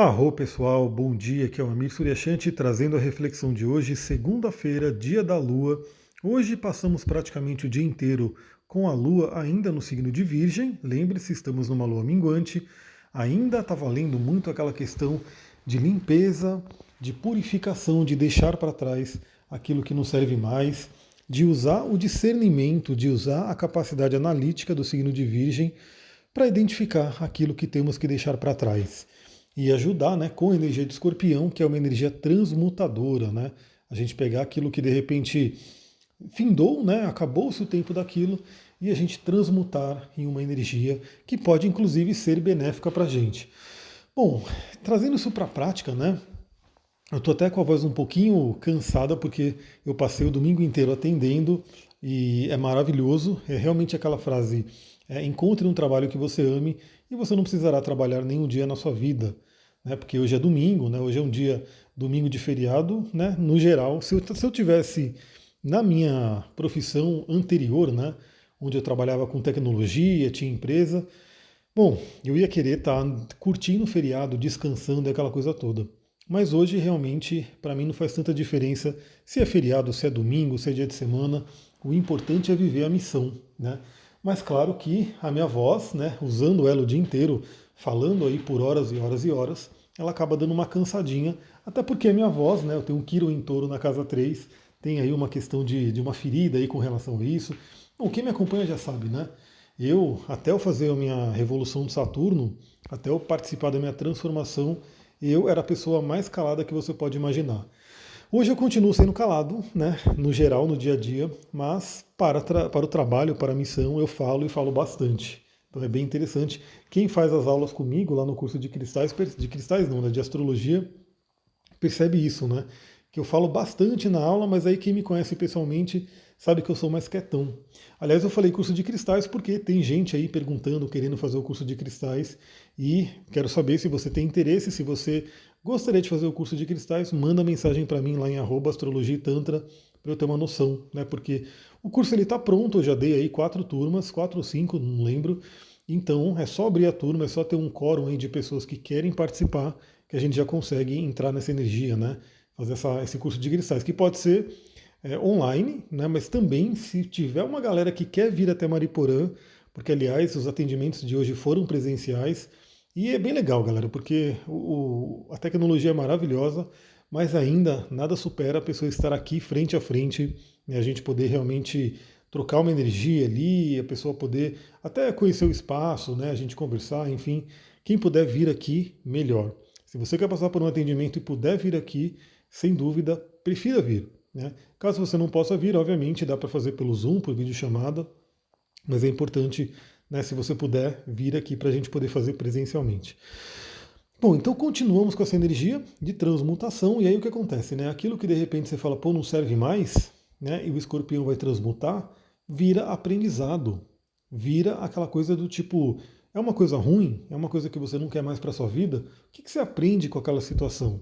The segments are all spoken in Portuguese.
Arro pessoal, bom dia, aqui é o Amir Suryashanti trazendo a reflexão de hoje, segunda-feira, dia da Lua. Hoje passamos praticamente o dia inteiro com a Lua ainda no signo de Virgem, lembre-se, estamos numa Lua minguante, ainda está valendo muito aquela questão de limpeza, de purificação, de deixar para trás aquilo que não serve mais, de usar o discernimento, de usar a capacidade analítica do signo de Virgem para identificar aquilo que temos que deixar para trás e ajudar, né, com a energia de Escorpião, que é uma energia transmutadora, né? A gente pegar aquilo que de repente findou, né, acabou-se o tempo daquilo e a gente transmutar em uma energia que pode inclusive ser benéfica para a gente. Bom, trazendo isso para a prática, né? Eu estou até com a voz um pouquinho cansada porque eu passei o domingo inteiro atendendo e é maravilhoso. É realmente aquela frase: encontre um trabalho que você ame e você não precisará trabalhar nenhum dia na sua vida, né? Porque hoje é domingo, né? Hoje é um dia domingo de feriado, né? No geral, se eu tivesse na minha profissão anterior, né? Onde eu trabalhava com tecnologia, tinha empresa, bom, eu ia querer estar curtindo o feriado, descansando e aquela coisa toda. Mas hoje realmente para mim não faz tanta diferença se é feriado, se é domingo, se é dia de semana. O importante é viver a missão, né? Mas claro que a minha voz, né, usando ela o dia inteiro, falando aí por horas e horas e horas, ela acaba dando uma cansadinha, até porque a minha voz, né, eu tenho um Quirón em Touro na casa 3, tem aí uma questão de uma ferida aí com relação a isso. Bom, quem me acompanha já sabe, né? Até eu fazer a minha revolução de Saturno, até eu participar da minha transformação, eu era a pessoa mais calada que você pode imaginar. Hoje eu continuo sendo calado, né, no geral, no dia a dia, mas para o trabalho, para a missão, eu falo e falo bastante. Então é bem interessante. Quem faz as aulas comigo lá no curso de cristais não, né, de astrologia, percebe isso, né? Que eu falo bastante na aula, mas aí quem me conhece pessoalmente sabe que eu sou mais quietão. Aliás, eu falei curso de cristais porque tem gente aí perguntando, querendo fazer o curso de cristais, e quero saber se você tem interesse, se você gostaria de fazer o curso de cristais, manda mensagem para mim lá em @astrologiatantra para eu ter uma noção, né? Porque o curso ele está pronto, eu já dei aí 4 turmas, 4 ou 5, não lembro. Então é só abrir a turma, é só ter um quórum aí de pessoas que querem participar que a gente já consegue entrar nessa energia, né? Fazer esse curso de cristais, que pode ser online, né? Mas também se tiver uma galera que quer vir até Mariporã, porque aliás os atendimentos de hoje foram presenciais, e é bem legal, galera, porque a tecnologia é maravilhosa, mas ainda nada supera a pessoa estar aqui frente a frente, né? A gente poder realmente trocar uma energia ali, a pessoa poder até conhecer o espaço, né? A gente conversar, enfim. Quem puder vir aqui, melhor. Se você quer passar por um atendimento e puder vir aqui, sem dúvida, prefira vir, né? Caso você não possa vir, obviamente dá para fazer pelo Zoom, por videochamada, mas é importante, né, se você puder vir aqui para a gente poder fazer presencialmente. Bom, então continuamos com essa energia de transmutação, e aí o que acontece, né? Aquilo que de repente você fala, pô, não serve mais, né? E o escorpião vai transmutar, vira aprendizado, vira aquela coisa do tipo, é uma coisa ruim, é uma coisa que você não quer mais para sua vida, o que você aprende com aquela situação?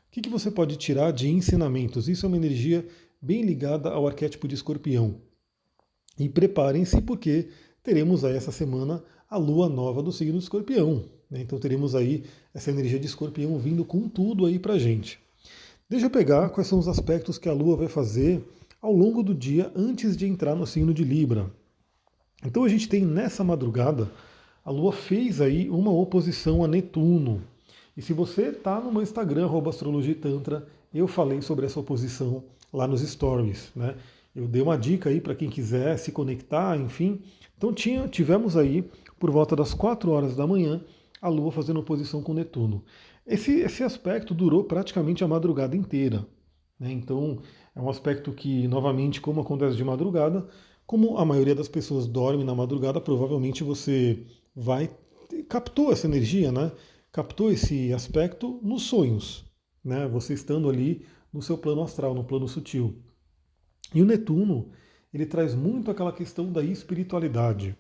O que você pode tirar de ensinamentos? Isso é uma energia bem ligada ao arquétipo de escorpião. E preparem-se porque teremos aí essa semana a lua nova do signo do escorpião, né? Então teremos aí essa energia de escorpião vindo com tudo aí pra gente. Deixa eu pegar quais são os aspectos que a lua vai fazer ao longo do dia antes de entrar no signo de Libra. Então a gente tem nessa madrugada, a lua fez aí uma oposição a Netuno. E se você está no meu Instagram, @astrologitantra, eu falei sobre essa oposição lá nos stories, né? Eu dei uma dica aí para quem quiser se conectar, enfim. Então tivemos aí, por volta das 4 horas da manhã, a Lua fazendo oposição com Netuno. Esse aspecto durou praticamente a madrugada inteira, né? Então é um aspecto que, novamente, como acontece de madrugada, como a maioria das pessoas dorme na madrugada, provavelmente você vai captou essa energia, né? Captou esse aspecto nos sonhos, né? Você estando ali no seu plano astral, no plano sutil. E o Netuno, ele traz muito aquela questão da espiritualidade.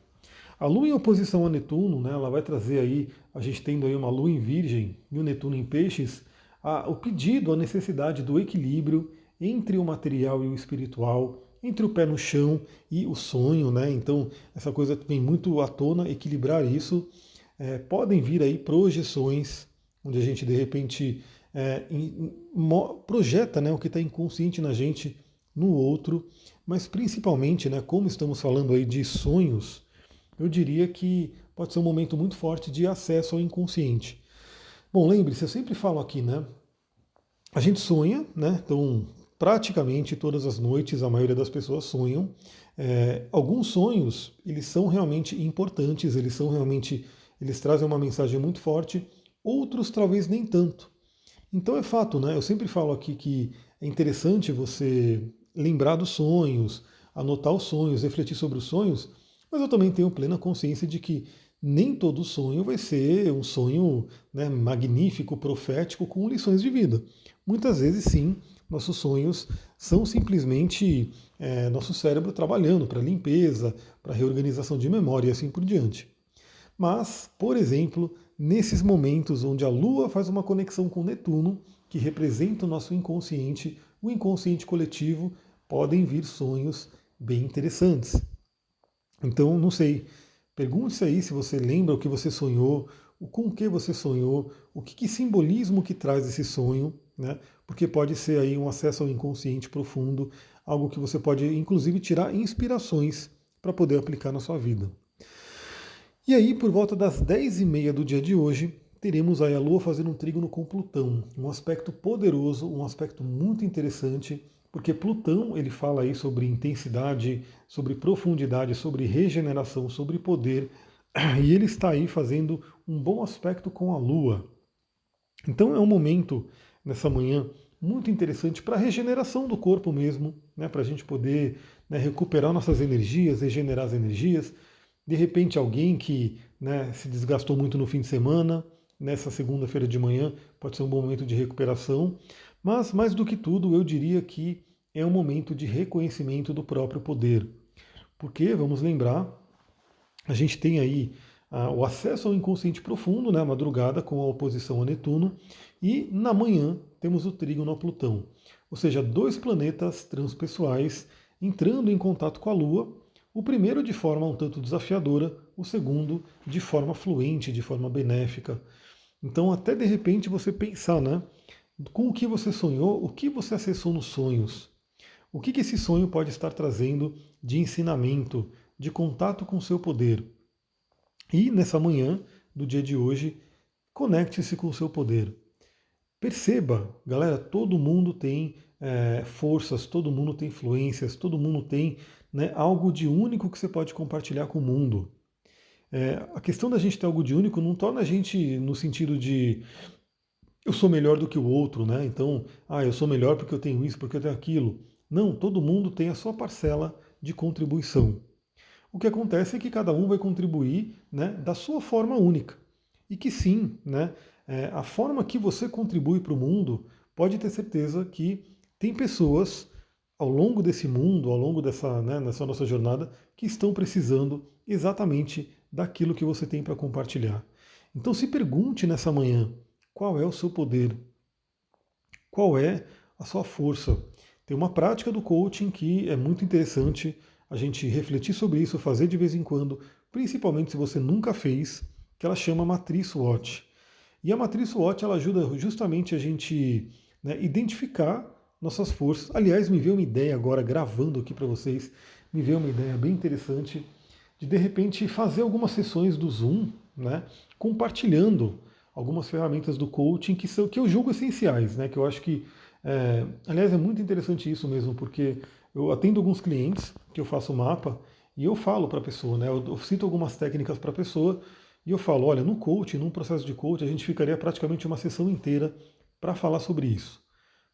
A Lua em oposição a Netuno, né, ela vai trazer aí, a gente tendo aí uma Lua em Virgem e o Netuno em Peixes, o pedido, a necessidade do equilíbrio entre o material e o espiritual, entre o pé no chão e o sonho, né? Então essa coisa vem muito à tona, equilibrar isso. Podem vir aí projeções, onde a gente de repente projeta, né, o que está inconsciente na gente no outro, mas principalmente, né, como estamos falando aí de sonhos, eu diria que pode ser um momento muito forte de acesso ao inconsciente. Bom, lembre-se, eu sempre falo aqui, né? A gente sonha, né? Então, praticamente todas as noites, a maioria das pessoas sonham. Alguns sonhos, eles são realmente importantes, eles trazem uma mensagem muito forte, outros talvez nem tanto. Então é fato, né? Eu sempre falo aqui que é interessante você lembrar dos sonhos, anotar os sonhos, refletir sobre os sonhos, mas eu também tenho plena consciência de que nem todo sonho vai ser um sonho, né, magnífico, profético, com lições de vida. Muitas vezes, sim, nossos sonhos são simplesmente nosso cérebro trabalhando para limpeza, para reorganização de memória e assim por diante. Mas, por exemplo, nesses momentos onde a Lua faz uma conexão com Netuno, que representa o nosso inconsciente, o inconsciente coletivo, podem vir sonhos bem interessantes. Então, não sei, pergunte-se aí se você lembra o que você sonhou, com o que você sonhou, o que simbolismo que traz esse sonho, né? Porque pode ser aí um acesso ao inconsciente profundo, algo que você pode inclusive tirar inspirações para poder aplicar na sua vida. E aí, por volta das 10h30 do dia de hoje, teremos aí a Lua fazendo um trígono com Plutão, um aspecto poderoso, um aspecto muito interessante, porque Plutão ele fala aí sobre intensidade, sobre profundidade, sobre regeneração, sobre poder, e ele está aí fazendo um bom aspecto com a Lua. Então é um momento, nessa manhã, muito interessante para a regeneração do corpo mesmo, né, para a gente poder, né, recuperar nossas energias, regenerar as energias. De repente, alguém que, né, se desgastou muito no fim de semana, nessa segunda-feira de manhã, pode ser um bom momento de recuperação. Mas, mais do que tudo, eu diria que é um momento de reconhecimento do próprio poder. Porque, vamos lembrar, a gente tem aí o acesso ao inconsciente profundo, né, a madrugada, com a oposição a Netuno, e na manhã temos o trígono a Plutão. Ou seja, dois planetas transpessoais entrando em contato com a Lua, o primeiro de forma um tanto desafiadora, o segundo de forma fluente, de forma benéfica. Então, até de repente você pensar, né, com o que você sonhou, o que você acessou nos sonhos, o que esse sonho pode estar trazendo de ensinamento, de contato com o seu poder. E nessa manhã do dia de hoje, conecte-se com o seu poder. Perceba, galera, todo mundo tem forças, todo mundo tem influências, todo mundo tem, né, algo de único que você pode compartilhar com o mundo. A questão da gente ter algo de único não torna a gente no sentido de eu sou melhor do que o outro, né? Então, eu sou melhor porque eu tenho isso, porque eu tenho aquilo. Não, todo mundo tem a sua parcela de contribuição. O que acontece é que cada um vai contribuir, né, da sua forma única. E que sim, né, a forma que você contribui para o mundo, pode ter certeza que tem pessoas ao longo desse mundo, ao longo dessa, né, nessa nossa jornada, que estão precisando exatamente daquilo que você tem para compartilhar. Então se pergunte nessa manhã, qual é o seu poder? Qual é a sua força? Tem uma prática do coaching que é muito interessante a gente refletir sobre isso, fazer de vez em quando, principalmente se você nunca fez, que ela chama Matriz SWOT. E a Matriz SWOT ela ajuda justamente a gente, né, identificar nossas forças. Aliás, me veio uma ideia agora, gravando aqui para vocês, me veio uma ideia bem interessante de repente fazer algumas sessões do Zoom, né, compartilhando algumas ferramentas do coaching que eu julgo essenciais, né, que eu acho que, aliás, é muito interessante isso mesmo, porque eu atendo alguns clientes que eu faço mapa e eu falo para a pessoa, né, eu cito algumas técnicas para a pessoa e eu falo, olha, no coaching, num processo de coaching, a gente ficaria praticamente uma sessão inteira para falar sobre isso.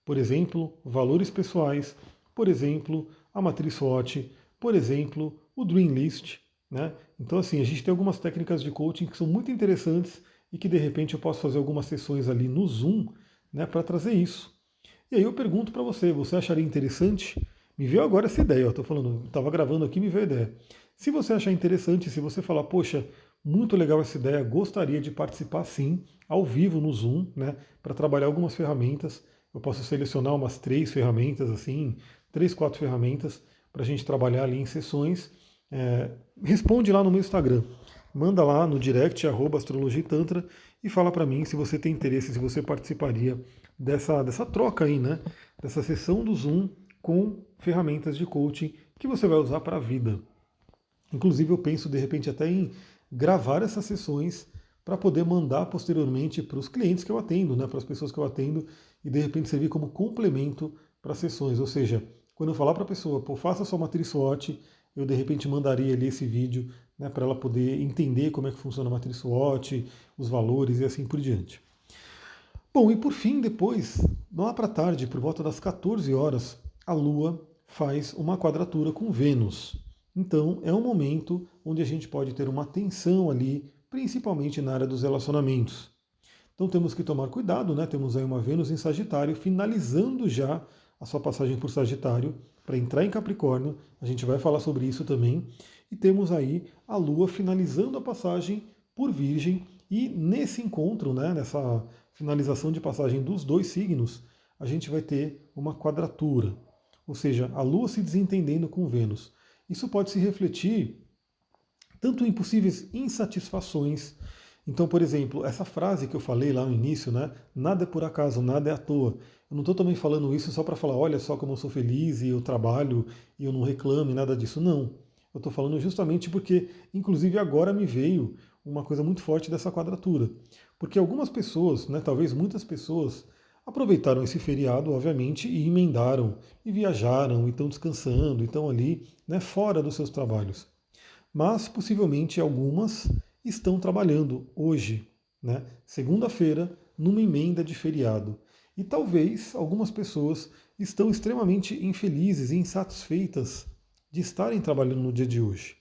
Por exemplo, valores pessoais, por exemplo, a matriz SWOT, por exemplo, o Dream List, né? Então, assim, a gente tem algumas técnicas de coaching que são muito interessantes e que, de repente, eu posso fazer algumas sessões ali no Zoom, né, para trazer isso. E aí eu pergunto para você, você acharia interessante? Me veio agora essa ideia, estou falando, estava gravando aqui, me veio a ideia. Se você achar interessante, se você falar, poxa, muito legal essa ideia, gostaria de participar sim, ao vivo no Zoom, né, para trabalhar algumas ferramentas. Eu posso selecionar umas 3 ferramentas, assim, 3, 4 ferramentas, para a gente trabalhar ali em sessões. Responde lá no meu Instagram. manda lá no direct, @astrologitantra, e fala para mim se você tem interesse, se você participaria dessa troca aí, né? Dessa sessão do Zoom com ferramentas de coaching que você vai usar para a vida. Inclusive, eu penso de repente até em gravar essas sessões para poder mandar posteriormente para os clientes que eu atendo, né, para as pessoas que eu atendo, e de repente servir como complemento para as sessões. Ou seja, quando eu falar para a pessoa, pô, faça sua matriz SWOT, eu de repente mandaria ali esse vídeo, né, para ela poder entender como é que funciona a matriz SWOT, os valores e assim por diante. Bom, e por fim, depois, lá para tarde, por volta das 14 horas, a Lua faz uma quadratura com Vênus. Então, é um momento onde a gente pode ter uma tensão ali, principalmente na área dos relacionamentos. Então, temos que tomar cuidado, né? Temos aí uma Vênus em Sagitário, finalizando já a sua passagem por Sagitário, para entrar em Capricórnio. A gente vai falar sobre isso também. E temos aí a Lua finalizando a passagem por Virgem. E nesse encontro, né, nessa finalização de passagem dos dois signos, a gente vai ter uma quadratura, ou seja, a Lua se desentendendo com Vênus. Isso pode se refletir tanto em possíveis insatisfações. Então, por exemplo, essa frase que eu falei lá no início, né? Nada é por acaso, nada é à toa. Eu não estou também falando isso só para falar, olha só como eu sou feliz e eu trabalho e eu não reclamo e nada disso. Não. Eu estou falando justamente porque, inclusive agora me veio uma coisa muito forte dessa quadratura. Porque algumas pessoas, né, talvez muitas pessoas, aproveitaram esse feriado, obviamente, e emendaram, e viajaram, e estão descansando, e estão ali, né, fora dos seus trabalhos. Mas possivelmente algumas estão trabalhando hoje, né, segunda-feira, numa emenda de feriado. E talvez algumas pessoas estão extremamente infelizes e insatisfeitas de estarem trabalhando no dia de hoje.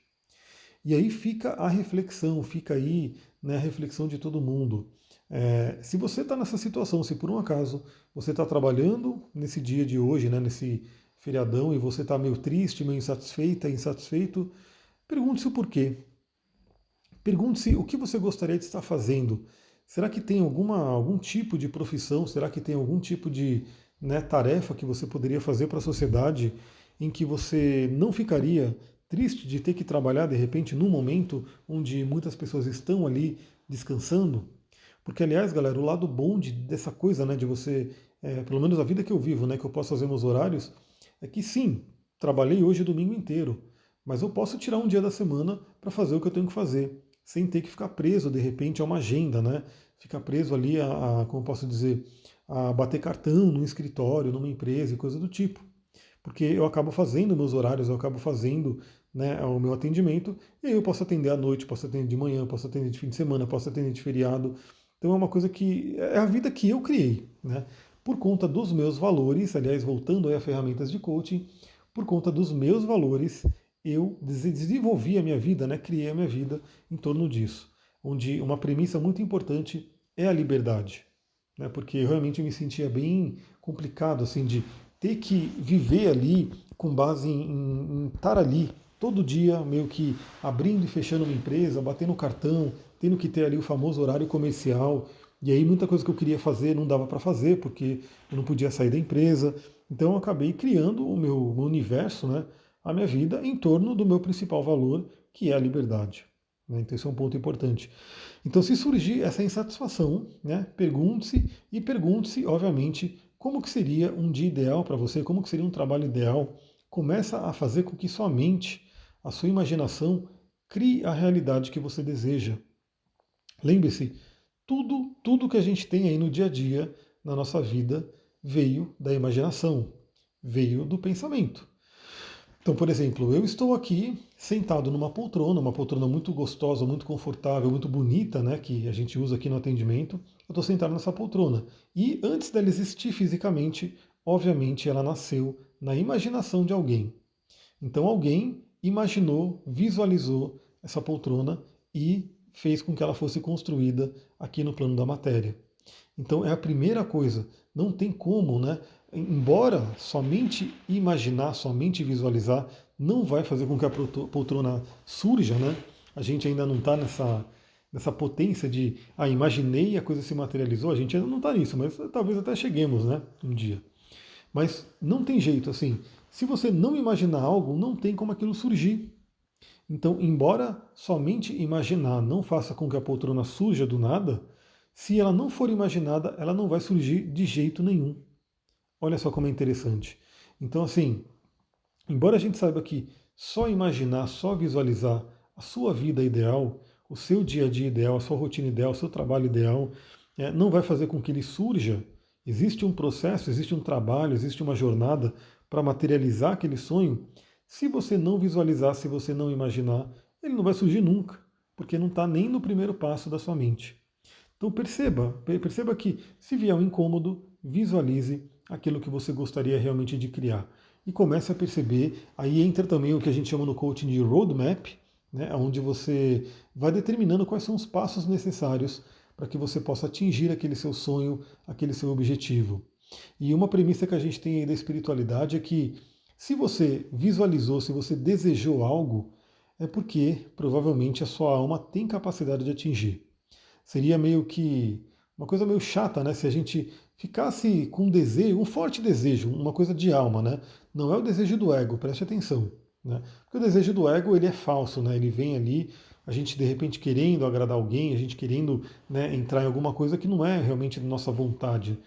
E aí fica a reflexão, fica aí, né, a reflexão de todo mundo. Se você está nessa situação, se por um acaso você está trabalhando nesse dia de hoje, né, nesse feriadão, e você está meio triste, meio insatisfeita, insatisfeito, pergunte-se o porquê. Pergunte-se o que você gostaria de estar fazendo. Será que tem algum tipo de profissão? Será que tem algum tipo de, né, tarefa que você poderia fazer para a sociedade em que você não ficaria triste de ter que trabalhar de repente num momento onde muitas pessoas estão ali descansando? Porque, aliás, galera, o lado bom dessa coisa, né, de você, pelo menos a vida que eu vivo, né, que eu posso fazer meus horários, é que sim, trabalhei hoje o domingo inteiro, mas eu posso tirar um dia da semana para fazer o que eu tenho que fazer, sem ter que ficar preso, de repente, a uma agenda, né? Ficar preso ali como eu posso dizer, a bater cartão num escritório, numa empresa e coisa do tipo. Porque eu acabo fazendo meus horários, eu acabo fazendo, né, o meu atendimento, e aí eu posso atender à noite, posso atender de manhã, posso atender de fim de semana, posso atender de feriado. Então é uma coisa que é a vida que eu criei, né? Por conta dos meus valores, aliás, voltando aí a ferramentas de coaching, por conta dos meus valores, eu desenvolvi a minha vida, né? Criei a minha vida em torno disso, onde uma premissa muito importante é a liberdade, né? Porque eu realmente me sentia bem complicado, assim, de ter que viver ali com base em estar ali todo dia, meio que abrindo e fechando uma empresa, batendo cartão, tendo que ter ali o famoso horário comercial. E aí muita coisa que eu queria fazer não dava para fazer, porque eu não podia sair da empresa. Então eu acabei criando o meu universo, né, a minha vida, em torno do meu principal valor, que é a liberdade. Né? Então esse é um ponto importante. Então se surgir essa insatisfação, né, pergunte-se e pergunte-se, obviamente, como que seria um dia ideal para você, como que seria um trabalho ideal. Começa a fazer com que sua mente, a sua imaginação, crie a realidade que você deseja. Lembre-se, tudo que a gente tem aí no dia a dia, na nossa vida, veio da imaginação, veio do pensamento. Então, por exemplo, eu estou aqui sentado numa poltrona, uma poltrona muito gostosa, muito confortável, muito bonita, né, que a gente usa aqui no atendimento. Eu estou sentado nessa poltrona. E antes dela existir fisicamente, obviamente ela nasceu na imaginação de alguém. Então alguém imaginou, visualizou essa poltrona e fez com que ela fosse construída aqui no plano da matéria. Então é a primeira coisa. Não tem como, né? Embora somente imaginar, somente visualizar, não vai fazer com que a poltrona surja, né? A gente ainda não está nessa potência de, imaginei e a coisa se materializou. A gente ainda não está nisso, mas talvez até cheguemos, né? Um dia. Mas não tem jeito, assim. Se você não imaginar algo, não tem como aquilo surgir. Então, embora somente imaginar não faça com que a poltrona surja do nada, se ela não for imaginada, ela não vai surgir de jeito nenhum. Olha só como é interessante. Então, assim, embora a gente saiba que só imaginar, só visualizar a sua vida ideal, o seu dia a dia ideal, a sua rotina ideal, o seu trabalho ideal, não vai fazer com que ele surja. Existe um processo, existe um trabalho, existe uma jornada para materializar aquele sonho. Se você não visualizar, se você não imaginar, ele não vai surgir nunca, porque não está nem no primeiro passo da sua mente. Então perceba que se vier um incômodo, visualize aquilo que você gostaria realmente de criar. E comece a perceber, aí entra também o que a gente chama no coaching de roadmap, né, onde você vai determinando quais são os passos necessários para que você possa atingir aquele seu sonho, aquele seu objetivo. E uma premissa que a gente tem aí da espiritualidade é que se você visualizou, se você desejou algo, é porque provavelmente a sua alma tem capacidade de atingir. Seria meio que uma coisa meio chata, né? Se a gente ficasse com um desejo, um forte desejo, uma coisa de alma, né? Não é o desejo do ego, preste atenção, né? Porque o desejo do ego, ele é falso, né? Ele vem ali, a gente de repente querendo agradar alguém, a gente querendo, né, entrar em alguma coisa que não é realmente da nossa vontade.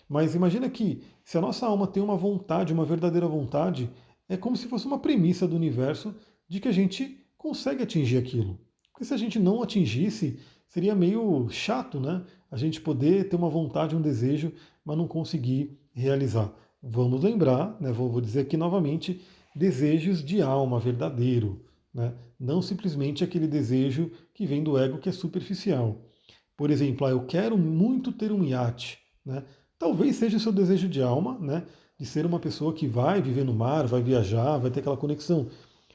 Mas imagina que se a nossa alma tem uma vontade, uma verdadeira vontade, é como se fosse uma premissa do universo de que a gente consegue atingir aquilo. Porque se a gente não atingisse, seria meio chato, né? A gente poder ter uma vontade, um desejo, mas não conseguir realizar. Vamos lembrar, né? Vou dizer aqui novamente, desejos de alma, verdadeiro, né? Não simplesmente aquele desejo que vem do ego que é superficial. Por exemplo, eu quero muito ter um iate, né? Talvez seja o seu desejo de alma, né? De ser uma pessoa que vai viver no mar, vai viajar, vai ter aquela conexão.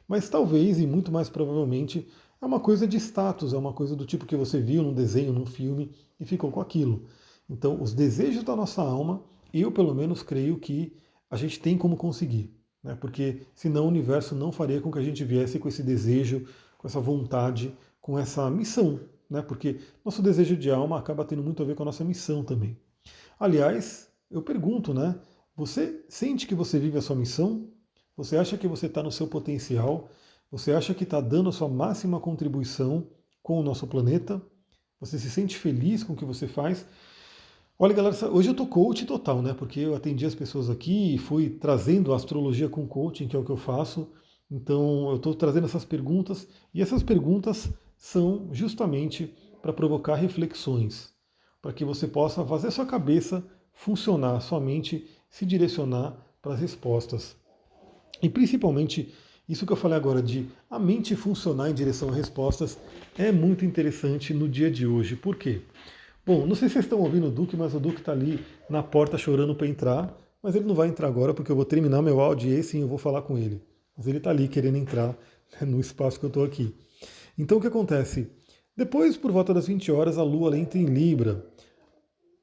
Mas talvez, e muito mais provavelmente, é uma coisa de status, é uma coisa do tipo que você viu num desenho, num filme e ficou com aquilo. Então, os desejos da nossa alma, eu pelo menos creio que a gente tem como conseguir, né? Porque senão o universo não faria com que a gente viesse com esse desejo, com essa vontade, com essa missão, né? Porque nosso desejo de alma acaba tendo muito a ver com a nossa missão também. Aliás, eu pergunto, né? Você sente que você vive a sua missão? Você acha que você está no seu potencial? Você acha que está dando a sua máxima contribuição com o nosso planeta? Você se sente feliz com o que você faz? Olha, galera, hoje eu tô coach total, né? Porque eu atendi as pessoas aqui e fui trazendo a astrologia com coaching, que é o que eu faço. Então, eu estou trazendo essas perguntas e essas perguntas são justamente para provocar reflexões, para que você possa fazer a sua cabeça funcionar, sua mente se direcionar para as respostas. E principalmente isso que eu falei agora de a mente funcionar em direção a respostas é muito interessante no dia de hoje. Por quê? Bom, não sei se vocês estão ouvindo o Duque, mas o Duque está ali na porta chorando para entrar, mas ele não vai entrar agora porque eu vou terminar meu áudio e aí sim eu vou falar com ele. Mas ele está ali querendo entrar, né, no espaço que eu estou aqui. Então o que acontece? Depois, por volta das 20 horas, a Lua ela entra em Libra.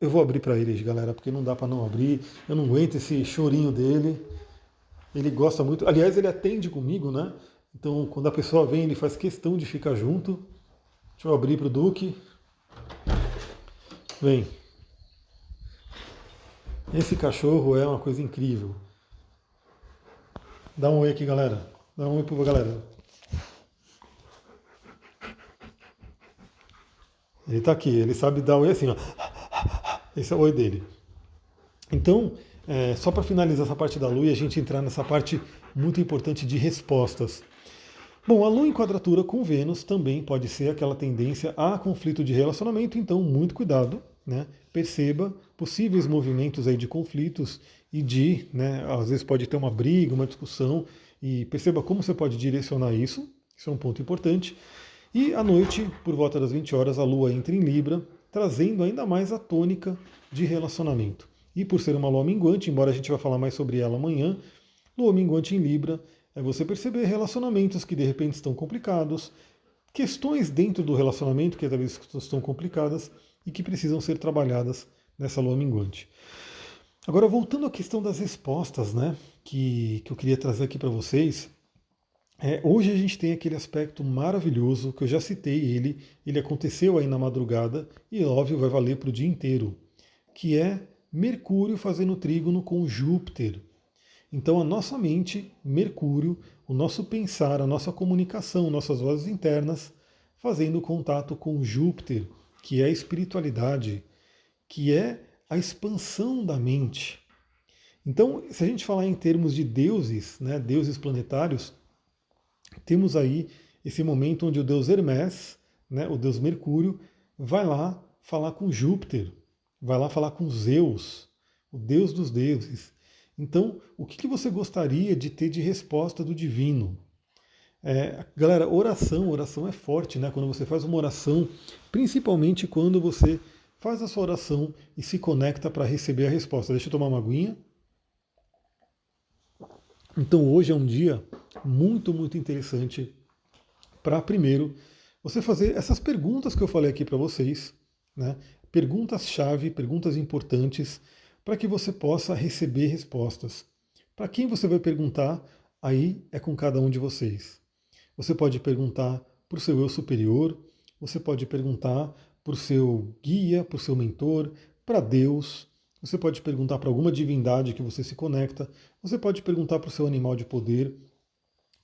Eu vou abrir para eles, galera, porque não dá para não abrir. Eu não aguento esse chorinho dele. Ele gosta muito. Aliás, ele atende comigo, né? Então, quando a pessoa vem, ele faz questão de ficar junto. Deixa eu abrir para o Duque. Vem. Esse cachorro é uma coisa incrível. Dá um oi aqui, galera. Dá um oi pra galera. Ele tá aqui, ele sabe dar oi assim, ó. Esse é o oi dele. Então, só para finalizar essa parte da Lua e a gente entrar nessa parte muito importante de respostas. Bom, a Lua em quadratura com Vênus também pode ser aquela tendência a conflito de relacionamento, então muito cuidado, né? Perceba possíveis movimentos aí de conflitos e né, às vezes pode ter uma briga, uma discussão, e perceba como você pode direcionar isso é um ponto importante. E à noite, por volta das 20 horas, a Lua entra em Libra, trazendo ainda mais a tônica de relacionamento. E por ser uma Lua minguante, embora a gente vai falar mais sobre ela amanhã, Lua minguante em Libra é você perceber relacionamentos que de repente estão complicados, questões dentro do relacionamento que talvez estão complicadas e que precisam ser trabalhadas nessa Lua minguante. Agora, voltando à questão das respostas, né, que eu queria trazer aqui para vocês, hoje a gente tem aquele aspecto maravilhoso, que eu já citei ele aconteceu aí na madrugada, e óbvio vai valer para o dia inteiro, que é Mercúrio fazendo trígono com Júpiter. Então a nossa mente, Mercúrio, o nosso pensar, a nossa comunicação, nossas vozes internas, fazendo contato com Júpiter, que é a espiritualidade, que é a expansão da mente. Então, se a gente falar em termos de deuses, né, deuses planetários, temos aí esse momento onde o deus Hermes, né, o deus Mercúrio, vai lá falar com Júpiter, vai lá falar com Zeus, o deus dos deuses. Então, o que você gostaria de ter de resposta do divino? Galera, oração é forte, né? Quando você faz uma oração, principalmente quando você faz a sua oração e se conecta para receber a resposta. Deixa eu tomar uma aguinha. Então hoje é um dia muito, muito interessante para, primeiro, você fazer essas perguntas que eu falei aqui para vocês, né? Perguntas-chave, perguntas importantes, para que você possa receber respostas. Para quem você vai perguntar, aí é com cada um de vocês. Você pode perguntar para o seu eu superior, você pode perguntar para o seu guia, para o seu mentor, para Deus, você pode perguntar para alguma divindade que você se conecta, você pode perguntar para o seu animal de poder.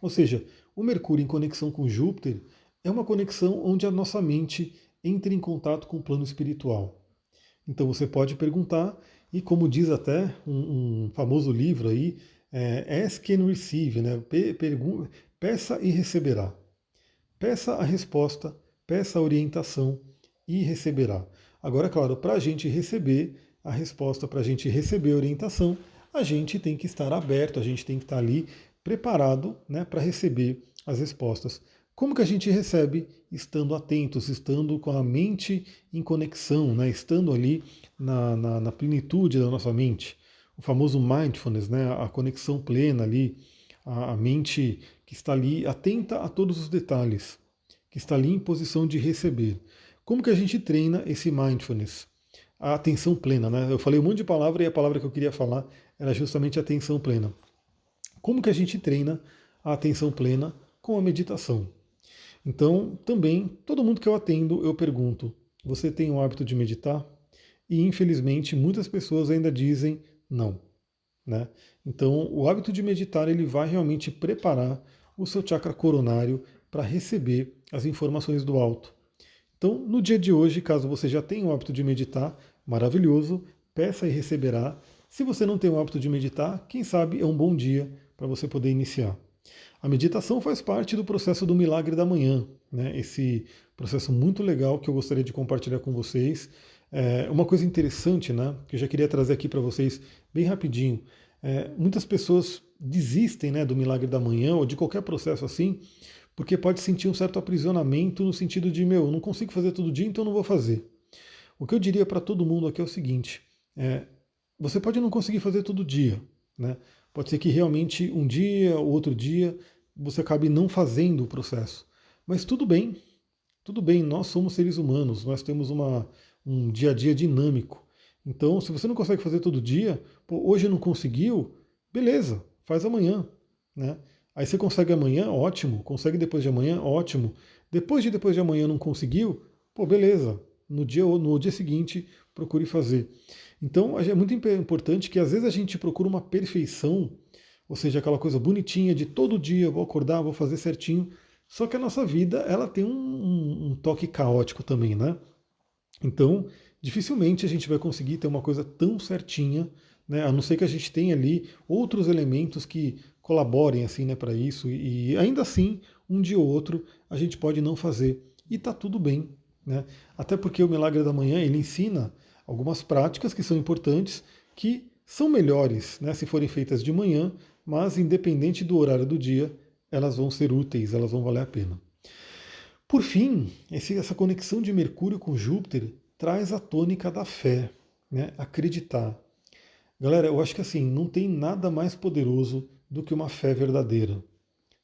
Ou seja, o Mercúrio em conexão com Júpiter é uma conexão onde a nossa mente entra em contato com o plano espiritual. Então você pode perguntar, e como diz até um famoso livro aí, Ask and Receive, né? Peça e receberá. Peça a resposta, peça a orientação e receberá. Agora, claro, para a gente receber a resposta, para a gente receber a orientação, a gente tem que estar aberto, a gente tem que estar ali preparado, né, para receber as respostas. Como que a gente recebe? Estando atentos, estando com a mente em conexão, né, estando ali na plenitude da nossa mente. O famoso mindfulness, né, a conexão plena ali, a mente que está ali atenta a todos os detalhes, que está ali em posição de receber. Como que a gente treina esse mindfulness? A atenção plena, né? Eu falei um monte de palavra e a palavra que eu queria falar era justamente atenção plena. Como que a gente treina a atenção plena? Com a meditação. Então, também, todo mundo que eu atendo, eu pergunto: você tem o hábito de meditar? E infelizmente, muitas pessoas ainda dizem não. Né? Então, o hábito de meditar ele vai realmente preparar o seu chakra coronário para receber as informações do alto. Então, no dia de hoje, caso você já tenha o hábito de meditar, maravilhoso, peça e receberá. Se você não tem o hábito de meditar, quem sabe é um bom dia para você poder iniciar. A meditação faz parte do processo do milagre da manhã, né? Esse processo muito legal que eu gostaria de compartilhar com vocês. Uma coisa interessante, né, que eu já queria trazer aqui para vocês bem rapidinho. Muitas pessoas desistem, né, do milagre da manhã ou de qualquer processo assim, porque pode sentir um certo aprisionamento no sentido de, eu não consigo fazer todo dia, então eu não vou fazer. O que eu diria para todo mundo aqui é o seguinte, você pode não conseguir fazer todo dia, né? Pode ser que realmente um dia ou outro dia você acabe não fazendo o processo. Mas tudo bem, nós somos seres humanos, nós temos um dia a dia dinâmico. Então, se você não consegue fazer todo dia, hoje não conseguiu, beleza, faz amanhã, né? Aí você consegue amanhã, ótimo. Consegue depois de amanhã, ótimo. Depois de amanhã não conseguiu, beleza. No dia seguinte, procure fazer. Então, é muito importante que às vezes a gente procura uma perfeição, ou seja, aquela coisa bonitinha de todo dia, vou acordar, vou fazer certinho. Só que a nossa vida, ela tem um toque caótico também, né? Então, dificilmente a gente vai conseguir ter uma coisa tão certinha, né? A não ser que a gente tenha ali outros elementos que colaborem assim, né, para isso. E ainda assim, um dia ou outro, a gente pode não fazer. E tá tudo bem, né? Até porque o Milagre da Manhã, ele ensina algumas práticas que são importantes, que são melhores, né, se forem feitas de manhã, mas independente do horário do dia, elas vão ser úteis, elas vão valer a pena. Por fim, essa conexão de Mercúrio com Júpiter traz a tônica da fé, né? Acreditar. Galera, eu acho que assim, não tem nada mais poderoso do que uma fé verdadeira,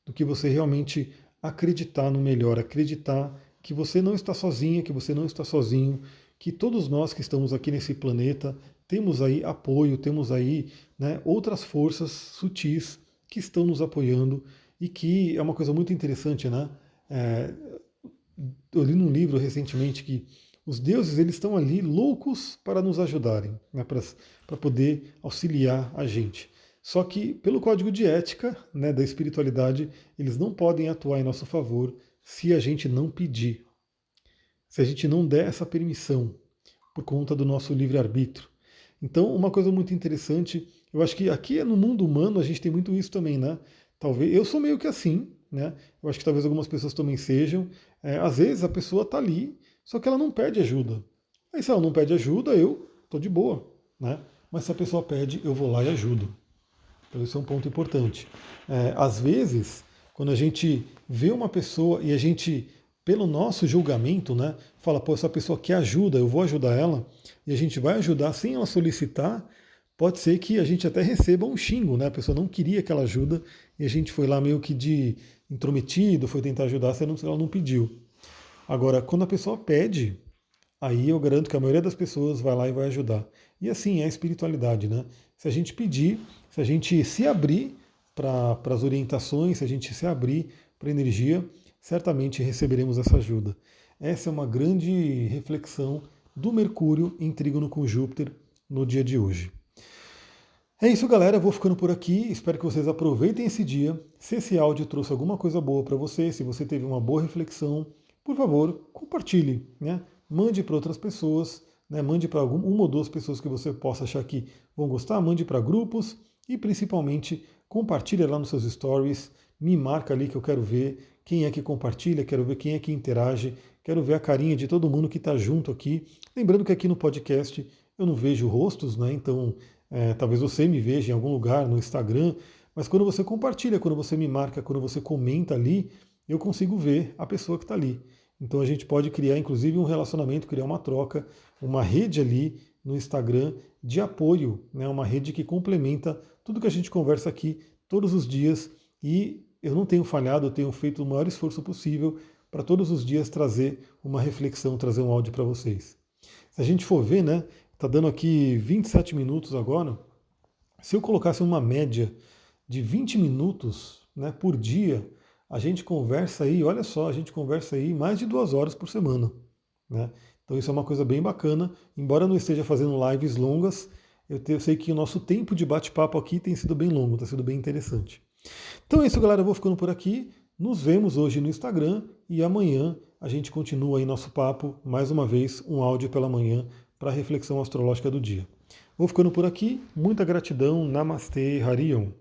do que você realmente acreditar no melhor, acreditar que você não está sozinha, que você não está sozinho, que todos nós que estamos aqui nesse planeta temos aí apoio, temos aí, né, outras forças sutis que estão nos apoiando e que é uma coisa muito interessante, né? É, eu li num livro recentemente que os deuses eles estão ali loucos para nos ajudarem, né, para poder auxiliar a gente. Só que, pelo código de ética, né, da espiritualidade, eles não podem atuar em nosso favor se a gente não pedir, se a gente não der essa permissão, por conta do nosso livre-arbítrio. Então, uma coisa muito interessante, eu acho que aqui no mundo humano a gente tem muito isso também, né? Talvez, eu sou meio que assim, né? Eu acho que talvez algumas pessoas também sejam. Às vezes a pessoa está ali, só que ela não pede ajuda. Aí se ela não pede ajuda, eu tô de boa, né? Mas se a pessoa pede, eu vou lá e ajudo. Então isso é um ponto importante. Às vezes, quando a gente vê uma pessoa e a gente, pelo nosso julgamento, né, fala, pô, essa pessoa quer ajuda, eu vou ajudar ela, e a gente vai ajudar sem ela solicitar, pode ser que a gente até receba um xingo, né? A pessoa não queria aquela ajuda e a gente foi lá meio que de intrometido, foi tentar ajudar, se ela não pediu. Agora, quando a pessoa pede, aí eu garanto que a maioria das pessoas vai lá e vai ajudar. E assim é a espiritualidade, né? Se a gente pedir, se a gente se abrir para as orientações, se a gente se abrir para a energia, certamente receberemos essa ajuda. Essa é uma grande reflexão do Mercúrio em trígono com Júpiter no dia de hoje. É isso, galera. Eu vou ficando por aqui. Espero que vocês aproveitem esse dia. Se esse áudio trouxe alguma coisa boa para você, se você teve uma boa reflexão, por favor, compartilhe, né? Mande para outras pessoas, né? Mande para uma ou duas pessoas que você possa achar que vão gostar, mande para grupos e principalmente compartilhe lá nos seus stories. Me marca ali que eu quero ver quem é que compartilha, quero ver quem é que interage, quero ver a carinha de todo mundo que está junto aqui. Lembrando que aqui no podcast eu não vejo rostos, né? Então talvez você me veja em algum lugar no Instagram, mas quando você compartilha, quando você me marca, quando você comenta ali, eu consigo ver a pessoa que está ali. Então a gente pode criar, inclusive, um relacionamento, criar uma troca, uma rede ali no Instagram de apoio, né? Uma rede que complementa tudo que a gente conversa aqui todos os dias. E eu não tenho falhado, eu tenho feito o maior esforço possível para todos os dias trazer uma reflexão, trazer um áudio para vocês. Se a gente for ver, né? Está dando aqui 27 minutos agora. Se eu colocasse uma média de 20 minutos, né, por dia, a gente conversa aí, olha só, a gente conversa aí mais de 2 horas por semana. Né? Então isso é uma coisa bem bacana. Embora eu não esteja fazendo lives longas, eu sei que o nosso tempo de bate-papo aqui tem sido bem longo, está sendo bem interessante. Então é isso, galera. Eu vou ficando por aqui. Nos vemos hoje no Instagram e amanhã a gente continua aí nosso papo, mais uma vez, um áudio pela manhã para a reflexão astrológica do dia. Vou ficando por aqui. Muita gratidão. Namastê, Harion.